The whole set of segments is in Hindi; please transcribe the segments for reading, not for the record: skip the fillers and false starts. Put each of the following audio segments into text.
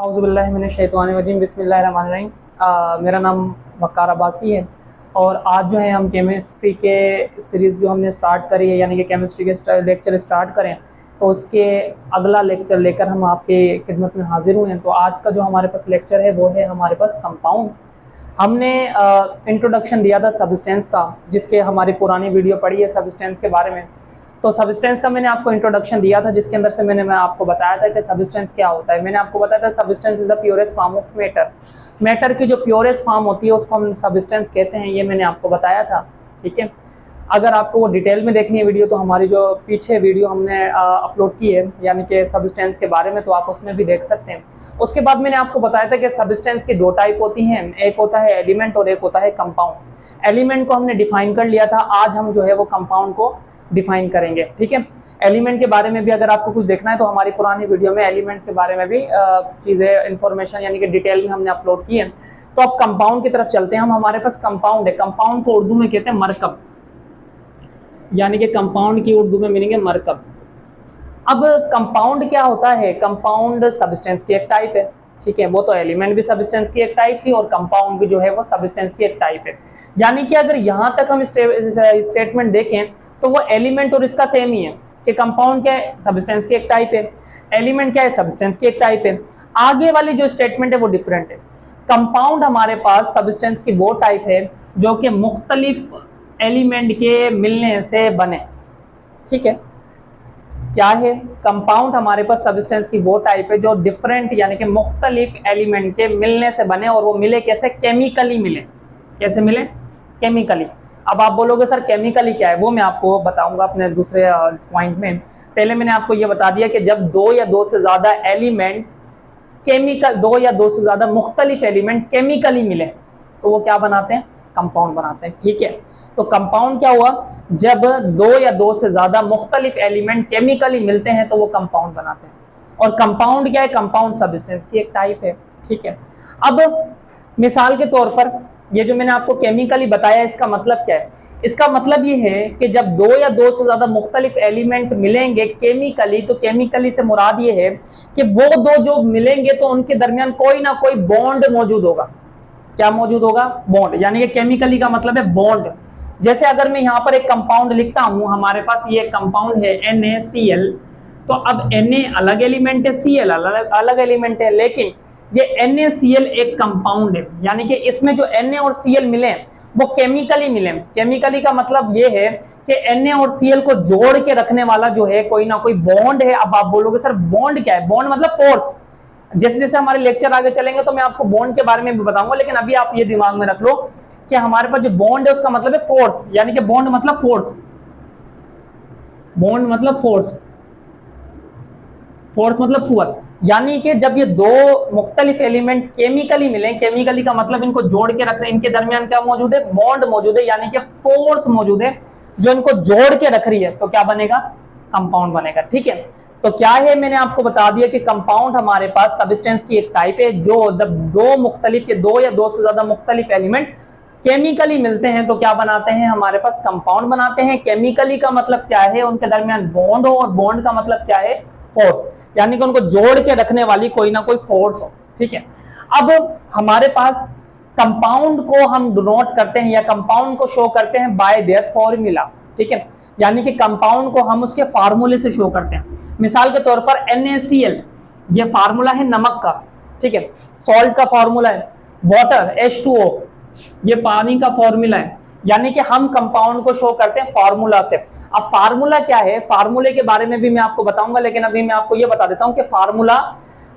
औज़ुबिल्लाहिमिनश्शैतानिर्रजीम बिस्मिल्लाहिर्रहमानिर्रहीम। मेरा नाम वक़ार अब्बासी है और आज जो है हम केमिस्ट्री के सीरीज़ जो हमने स्टार्ट करी है, यानी कि केमिस्ट्री के लेक्चर स्टार्ट करें, तो उसके अगला लेक्चर लेकर हम आपके खिदमत में हाज़िर हुए हैं। तो आज का जो हमारे पास लेक्चर है वो है हमारे पास कंपाउंड। हमने इंट्रोडक्शन दिया था सब्सटेंस का, जिसके हमारी पुरानी वीडियो पड़ी है सब्सटेंस के बारे में। तो सब्सटेंस का मैंने आपको इंट्रोडक्शन दिया था, जिसके अंदर से मैं आपको बताया था कि सब्सटेंस क्या होता है। मैंने आपको बताया था substance is the purest form of matter. Matter की जो प्योरेस्ट फॉर्म होती है उसको हम सब्सटेंस कहते हैं, ये मैंने आपको बताया था। ठीक है, अगर आपको वो डिटेल में देखनी है वीडियो तो हमारी जो पीछे वीडियो हमने अपलोड की है यानी कि सब्सटेंस के बारे में, तो आप उसमें भी देख सकते हैं। उसके बाद मैंने आपको बताया था कि सब्सटेंस की दो टाइप होती हैं, एक होता है एलिमेंट और एक होता है कंपाउंड। एलिमेंट को हमने डिफाइन कर लिया था, आज हम जो है वो कंपाउंड को डिफाइन करेंगे। ठीक है, एलिमेंट के बारे में भी अगर आपको कुछ देखना है तो हमारी पुरानी वीडियो में एलिमेंट्स के बारे में भी चीज़ें इंफॉर्मेशन यानी कि डिटेल में हमने अपलोड की है। तो अब कंपाउंड की तरफ चलते हैं हम। हमारे पास कंपाउंड है, कंपाउंड को उर्दू में कहते हैं मरकब, यानी कि कंपाउंड की उर्दू में मीनिंग है मरकब। अब कंपाउंड क्या होता है? कंपाउंड सब्सटेंस की एक टाइप है। ठीक है, वो तो एलिमेंट भी सब्सटेंस की एक टाइप थी और कंपाउंड भी जो है वो सब्सटेंस की एक टाइप है। यानी कि अगर यहाँ तक हम स्टेटमेंट देखें तो वो एलिमेंट और इसका सेम ही है कि कंपाउंड क्या है? सब्सटेंस की एक टाइप है। एलिमेंट क्या है? सब्सटेंस की एक टाइप है। आगे वाली जो स्टेटमेंट है वो डिफरेंट है। कंपाउंड हमारे पास सब्सटेंस की वो टाइप है जो कि मुख्तलिफ एलिमेंट के मिलने से बने। ठीक है, क्या है? कंपाउंड हमारे पास सब्सटेंस की वो टाइप है जो डिफरेंट यानी कि मुख्तलिफ एलिमेंट के मिलने से बने, और वो मिले कैसे? केमिकली मिले। कैसे मिले? केमिकली। अब आप बोलोगे सर केमिकली क्या है? वो मैं आपको बताऊंगा अपने दूसरे पॉइंट में। पहले मैंने आपको ये बता दिया कि जब दो या दो से ज्यादा एलिमेंट केमिकल, दो या दो से ज्यादा मुख्तलिफ एलिमेंट केमिकली मिले तो वो क्या बनाते हैं? कंपाउंड बनाते हैं। ठीक है, तो कंपाउंड क्या हुआ? जब दो या दो से ज्यादा मुख्तलिफ एलिमेंट केमिकली मिलते हैं तो वो कंपाउंड बनाते हैं। और कंपाउंड क्या है? कंपाउंड सब्सटेंस की एक टाइप है। ठीक है, अब मिसाल के तौर पर ये जो मैंने आपको केमिकली बताया, इसका मतलब क्या है? इसका मतलब ये है कि जब दो या दो से ज्यादा मुख्तलिफ एलिमेंट मिलेंगे केमिकली, तो केमिकली से मुराद ये है कि वो दो जो मिलेंगे तो उनके दरमियान कोई ना कोई बॉन्ड मौजूद होगा। क्या मौजूद होगा? बॉन्ड। यानी कि केमिकली का मतलब है बॉन्ड। जैसे अगर मैं यहाँ पर एक कंपाउंड लिखता हूं, हमारे पास ये कंपाउंड है NaCl, तो अब Na अलग एलिमेंट है, Cl अलग एलिमेंट है, लेकिन ये NaCl एक कंपाउंड है। यानी कि इसमें जो Na और Cl मिले वो केमिकली मिले। केमिकली का मतलब ये है कि Na और Cl को जोड़ के रखने वाला जो है कोई ना कोई बॉन्ड है। अब आप बोलोगे सर बॉन्ड क्या है? बॉन्ड मतलब फोर्स। जैसे जैसे हमारे लेक्चर आगे चलेंगे तो मैं आपको बॉन्ड के बारे में भी बताऊंगा, लेकिन अभी आप ये दिमाग में रख लो कि हमारे पास जो बॉन्ड है उसका मतलब है फोर्स। यानी कि बॉन्ड मतलब फोर्स, बॉन्ड मतलब फोर्स, फोर्स मतलब कुव्वत। यानी कि जब ये दो मुख्तलिफ एलिमेंट केमिकली मिले, केमिकली का मतलब इनको जोड़ के रखना, इनके दरमियान क्या मौजूद है? बॉन्ड मौजूद है, यानी कि फोर्स मौजूद है जो इनको जोड़ के रख रही है, तो क्या बनेगा? कंपाउंड बनेगा। ठीक है, तो क्या है? मैंने आपको बता दिया कि कंपाउंड हमारे पास सब्सटेंस की एक टाइप है जो दो मुख्तलिफ के दो या दो से ज्यादा मुख्तलिफ एलिमेंट केमिकली मिलते हैं तो क्या बनाते हैं? हमारे पास कंपाउंड बनाते हैं। केमिकली का मतलब क्या है? उनके दरमियान बॉन्ड हो, और बॉन्ड का मतलब क्या है? फोर्स, यानी कि उनको जोड़ के रखने वाली कोई ना कोई फोर्स हो। ठीक है, अब हमारे पास कंपाउंड को हम डिनोट करते हैं या कंपाउंड को शो करते हैं बाय देयर फॉर्मूला। ठीक है, यानी कि कंपाउंड को हम उसके फार्मूले से शो करते हैं। मिसाल के तौर पर NaCl, ये फार्मूला है नमक का। ठीक है, सॉल्ट का फार्मूला है वाटर H2O, ये पानी का फॉर्मूला है। यानी कि हम कंपाउंड को शो करते हैं फार्मूला से। अब फार्मूला क्या है? फार्मूले के बारे में भी मैं आपको बताऊंगा, लेकिन अभी मैं आपको ये बता देता हूं कि फार्मूला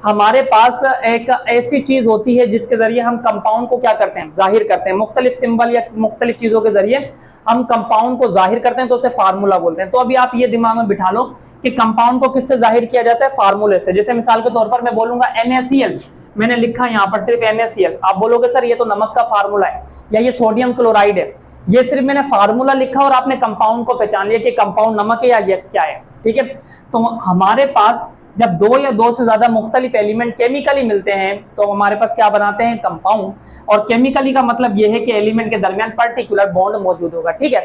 हमारे पास एक ऐसी चीज होती है जिसके जरिए हम कंपाउंड को क्या करते हैं? जाहिर करते हैं। मुख्तलिफ सिंबल या मुख्तलिफ चीजों के जरिए हम कंपाउंड को जाहिर करते हैं, तो उसे फार्मूला बोलते हैं। तो अभी आप ये दिमाग में बिठा लो कि कंपाउंड को किससे जाहिर किया जाता है? फार्मूले से। जैसे मिसाल के तौर पर मैं बोलूंगा NaCl, मैंने लिखा यहाँ पर सिर्फ NaCl, आप बोलोगे सर ये तो नमक का फार्मूला है या ये सोडियम क्लोराइड है। ये सिर्फ मैंने फार्मूला लिखा और आपने कंपाउंड को पहचान लिया कि कंपाउंड नमक है या ये क्या है। ठीक है, तो हमारे पास जब दो या दो से ज्यादा मुख्तलिफ एलिमेंट केमिकली मिलते हैं तो हमारे पास क्या बनाते हैं? कंपाउंड। और केमिकली का मतलब यह है कि एलिमेंट के दरमियान पर्टिकुलर बॉन्ड मौजूद होगा। ठीक है,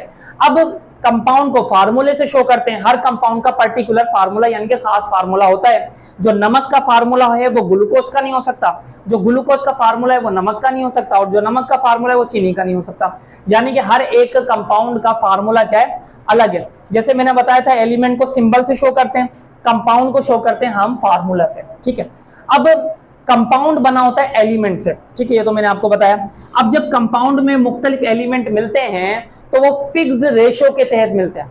अब कंपाउंड को फार्मूले से शो करते हैं। हर कंपाउंड का पर्टिकुलर फार्मूला यानी कि खास फार्मूला होता है। जो नमक का फार्मूला है वो ग्लूकोज का नहीं हो सकता, जो ग्लूकोज का फार्मूला है वो नमक का नहीं हो सकता, और जो नमक का फार्मूला है वो चीनी का नहीं हो सकता। यानी कि हर एक कंपाउंड का फार्मूला क्या है, अलग है। जैसे मैंने बताया था एलिमेंट को सिंबल से शो करते हैं, कंपाउंड को शो करते हैं हम फार्मूला से, ठीक है। अब कंपाउंड बना होता है एलिमेंट से, ठीक है, ये तो मैंने आपको बताया। अब जब कंपाउंड में मुख्तलिफ एलिमेंट मिलते हैं तो वो फिक्स्ड रेशो के तहत मिलते हैं।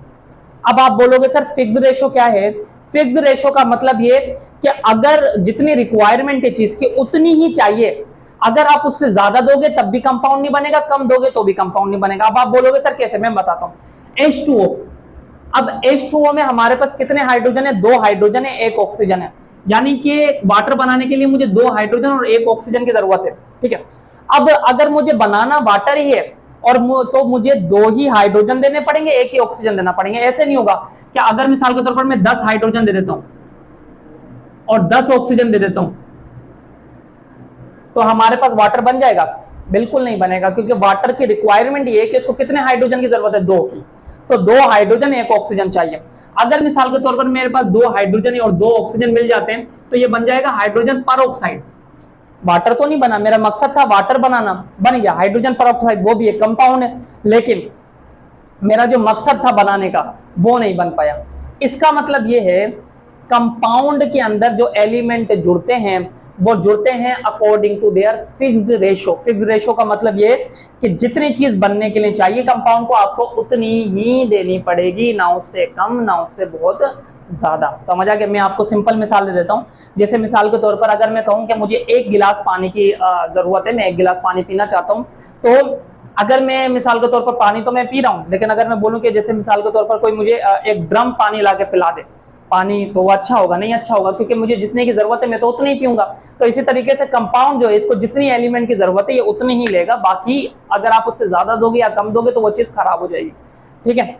अब आप बोलोगे सर फिक्स्ड रेशो क्या है? फिक्स्ड रेशो का मतलब ये कि अगर जितनी रिक्वायरमेंट है चीज की उतनी ही चाहिए, अगर आप उससे ज्यादा दोगे तब भी कंपाउंड नहीं बनेगा, कम दोगे तो भी कंपाउंड नहीं बनेगा। अब आप बोलोगे सर कैसे, मैं बताता हूं। H2O, अब H2O में हमारे पास कितने हाइड्रोजन है? 2 हाइड्रोजन है, 1 ऑक्सीजन है। यानी कि वाटर बनाने के लिए मुझे 2 हाइड्रोजन और 1 ऑक्सीजन की जरूरत है, ठीक है। अब अगर मुझे बनाना वाटर ही है और तो मुझे 2 ही हाइड्रोजन देने पड़ेंगे, 1 ही ऑक्सीजन देना पड़ेंगे। ऐसे नहीं होगा कि अगर मिसाल के तौर पर मैं 10 हाइड्रोजन दे देता हूं और 10 ऑक्सीजन दे देता हूं तो हमारे पास वाटर बन जाएगा? बिल्कुल नहीं बनेगा, क्योंकि वाटर की रिक्वायरमेंट ये है कि इसको कितने हाइड्रोजन की जरूरत है? 2 की। तो 2 हाइड्रोजन 1 ऑक्सीजन चाहिए। अगर मिसाल के तौर पर मेरे पास 2 हाइड्रोजन और 2 ऑक्सीजन मिल जाते हैं तो ये बन जाएगा हाइड्रोजन पर ऑक्साइड। वाटर तो नहीं बना, मेरा मकसद था वाटर बनाना, बन गया हाइड्रोजन पर ऑक्साइड, वो भी एक कंपाउंड है, लेकिन मेरा जो मकसद था बनाने का वो नहीं बन पाया। इसका मतलब ये है कंपाउंड के अंदर जो एलिमेंट जुड़ते हैं वो जुड़ते हैं according to their fixed ratio. Fixed ratio का मतलब ये कि जितनी चीज बनने के लिए चाहिए कंपाउंड को, आपको उतनी ही देनी पड़ेगी, ना उससे कम ना उससे बहुत ज्यादा। समझ आ गया? मैं आपको सिंपल मिसाल दे देता हूं। जैसे मिसाल के तौर पर अगर मैं कहूं कि मुझे 1 गिलास पानी की जरूरत है, मैं 1 गिलास पानी पीना चाहता हूं, तो अगर मैं मिसाल के तौर पर पानी तो मैं पी रहा हूं, लेकिन अगर मैं बोलूं कि जैसे मिसाल के तौर पर कोई मुझे 1 ड्रम पानी ला के पिला दे पानी, तो वो अच्छा होगा? नहीं अच्छा होगा, क्योंकि मुझे जितने की जरूरत है मैं तो उतनी ही पीऊंगा। तो इसी तरीके से कंपाउंड जो है इसको जितनी एलिमेंट की जरूरत है ये उतनी ही लेगा, बाकी अगर आप उससे ज्यादा दोगे या कम दोगे तो वो चीज खराब हो जाएगी, ठीक है।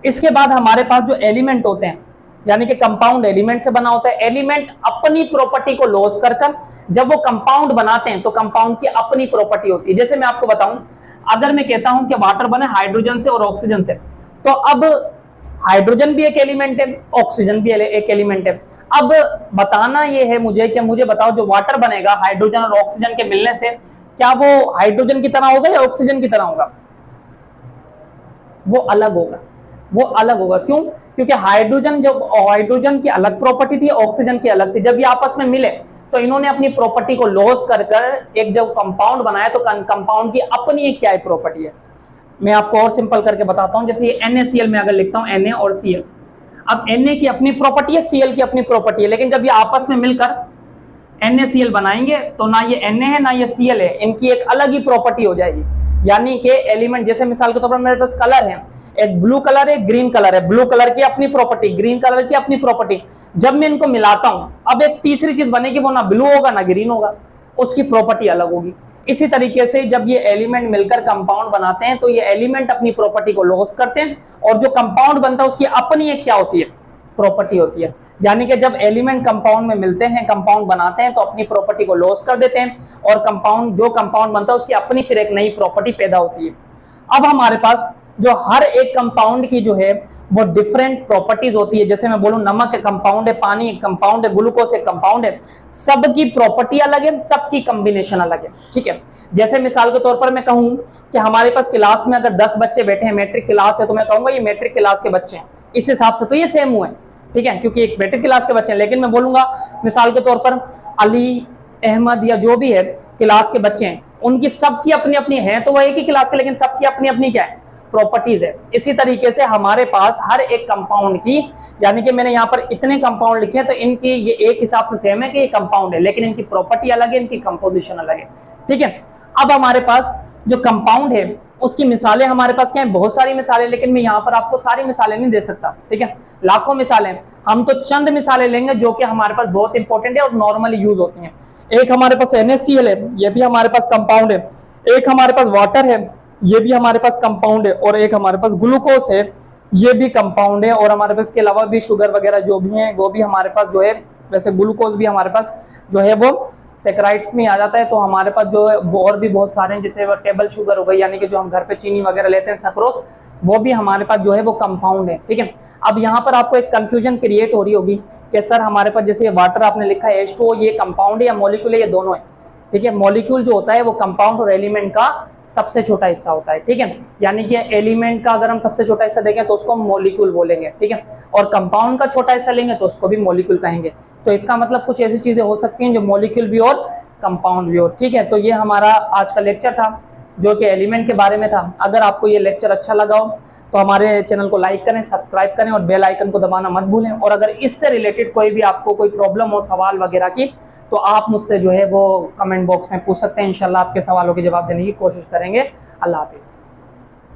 इसके बाद हमारे पास जो एलिमेंट होते हैं, यानी कि कंपाउंड एलिमेंट से बना होता है। एलिमेंट अपनी प्रॉपर्टी को लॉस कर जब वो कंपाउंड बनाते हैं तो कंपाउंड की अपनी प्रॉपर्टी होती है। जैसे मैं आपको बताऊं, अगर मैं कहता हूं कि वाटर बने हाइड्रोजन से और ऑक्सीजन से, तो अब हाइड्रोजन भी एक एलिमेंट है, ऑक्सीजन भी एक एलिमेंट है। अब बताना यह है मुझे कि मुझे बताओ जो वाटर बनेगा हाइड्रोजन और ऑक्सीजन के मिलने से, क्या वो हाइड्रोजन की तरह होगा या ऑक्सीजन की तरह होगा? वो अलग होगा, वो अलग होगा। क्यों? क्योंकि हाइड्रोजन की अलग प्रॉपर्टी थी, ऑक्सीजन की अलग थी। जब ये आपस में मिले तो इन्होंने अपनी प्रॉपर्टी को लॉस कर एक जब कंपाउंड बनाया, तो कंपाउंड की अपनी एक क्या है प्रॉपर्टी है। मैं आपको और सिंपल करके बताता हूं। जैसे ये NaCl में अगर लिखता हूं Na और Cl, अब Na की अपनी प्रॉपर्टी है, Cl की अपनी प्रॉपर्टी है, लेकिन जब ये आपस में मिलकर NaCl बनाएंगे तो ना ये Na है ना ये Cl है, इनकी एक अलग ही प्रॉपर्टी हो जाएगी। यानी कि एलिमेंट, जैसे मिसाल के तौर पर मेरे पास कलर है, एक ब्लू कलर है, ग्रीन कलर है, ब्लू कलर की अपनी प्रॉपर्टी, ग्रीन कलर की अपनी प्रॉपर्टी। जब मैं इनको मिलाता हूं, अब एक तीसरी चीज बनेगी, वो ना ब्लू होगा ना ग्रीन होगा, उसकी प्रॉपर्टी अलग होगी। इसी तरीके से जब ये एलिमेंट मिलकर कंपाउंड बनाते हैं तो ये एलिमेंट अपनी प्रॉपर्टी को लॉस करते हैं, और जो कंपाउंड बनता है उसकी अपनी एक क्या होती है, प्रॉपर्टी होती है। यानी कि जब एलिमेंट कंपाउंड में मिलते हैं, कंपाउंड बनाते हैं, तो अपनी प्रॉपर्टी को लॉस कर देते हैं, और कंपाउंड जो कंपाउंड बनता है उसकी अपनी फिर एक नई प्रॉपर्टी पैदा होती है। अब हमारे पास जो हर एक कंपाउंड की जो है वो डिफरेंट प्रॉपर्टीज होती है। जैसे मैं बोलूं नमक एक कंपाउंड है, पानी एक कंपाउंड है, ग्लूकोज एक कंपाउंड है, सबकी प्रॉपर्टी अलग है, सबकी कॉम्बिनेशन अलग है, ठीक है। जैसे मिसाल के तौर पर मैं कहूं कि हमारे पास क्लास में अगर 10 बच्चे बैठे हैं, मैट्रिक क्लास है, तो मैं कहूंगा ये मैट्रिक क्लास के बच्चे हैं, इस हिसाब से तो ये सेम हुए, ठीक है, क्योंकि एक मैट्रिक क्लास के बच्चे हैं। लेकिन मैं बोलूंगा मिसाल के तौर पर अली, अहमद या जो भी है क्लास के बच्चे हैं, उनकी सबकी अपनी अपनी है, तो वह एक ही क्लास के, लेकिन सबकी अपनी अपनी क्या है, प्रॉपर्टीज है। इसी तरीके से हमारे पास हर एक कंपाउंड की, यानी कि मैंने यहाँ पर इतने कंपाउंड लिखे हैं, तो इनकी ये एक हिसाब से सेम है कि ये कंपाउंड है, लेकिन इनकी प्रॉपर्टी अलग है, इनकी कंपोजिशन अलग है, ठीक है। अब हमारे पास जो कंपाउंड है उसकी मिसालें हमारे पास क्या है, बहुत सारी मिसालें, लेकिन मैं यहाँ पर आपको सारी मिसालें नहीं दे सकता, ठीक है, लाखों मिसालें। हम तो चंद मिसालें लेंगे जो कि हमारे पास बहुत इंपॉर्टेंट है और नॉर्मली यूज होती हैं। एक हमारे पास NaCl है, ये भी हमारे पास कंपाउंड है। एक हमारे पास वाटर है, ये भी हमारे पास कंपाउंड है। और एक हमारे पास ग्लूकोज है, ये भी कंपाउंड है। और हमारे पास इसके अलावा भी शुगर वगैरह जो भी है वो भी हमारे पास जो है, वैसे ग्लूकोज भी हमारे पास जो है वो सैकराइड्स में आ जाता है। तो हमारे पास जो है और भी बहुत सारे हैं, जैसे टेबल शुगर हो गई, यानी कि जो हम घर पे चीनी वगैरह लेते हैं सक्रोस, वो भी हमारे पास जो है वो कंपाउंड है। ठीक है, अब यहाँ पर आपको एक कंफ्यूजन क्रिएट हो रही होगी कि सर हमारे पास जैसे ये वाटर आपने लिखा है H2O, ये कंपाउंड है या मॉलिक्यूल है, ये दोनों है। ठीक है, मॉलिक्यूल जो होता है वो कंपाउंड और एलिमेंट का सबसे छोटा हिस्सा होता है। ठीक है, यानी कि एलिमेंट का अगर हम सबसे छोटा हिस्सा देखें तो उसको हम मॉलिक्यूल बोलेंगे। ठीक है, और कंपाउंड का छोटा हिस्सा लेंगे तो उसको भी मॉलिक्यूल कहेंगे। तो इसका मतलब कुछ ऐसी चीजें हो सकती हैं जो मॉलिक्यूल भी और कंपाउंड भी हो। ठीक है, तो ये हमारा आज का लेक्चर था जो कि एलिमेंट के बारे में था। अगर आपको ये लेक्चर अच्छा लगा हो तो हमारे चैनल को लाइक करें, सब्सक्राइब करें और बेल आइकन को दबाना मत भूलें। और अगर इससे रिलेटेड कोई भी आपको कोई प्रॉब्लम हो, सवाल वगैरह की, तो आप मुझसे जो है वो कमेंट बॉक्स में पूछ सकते हैं। इंशाल्लाह आपके सवालों के जवाब देने की कोशिश करेंगे। अल्लाह हाफिज़।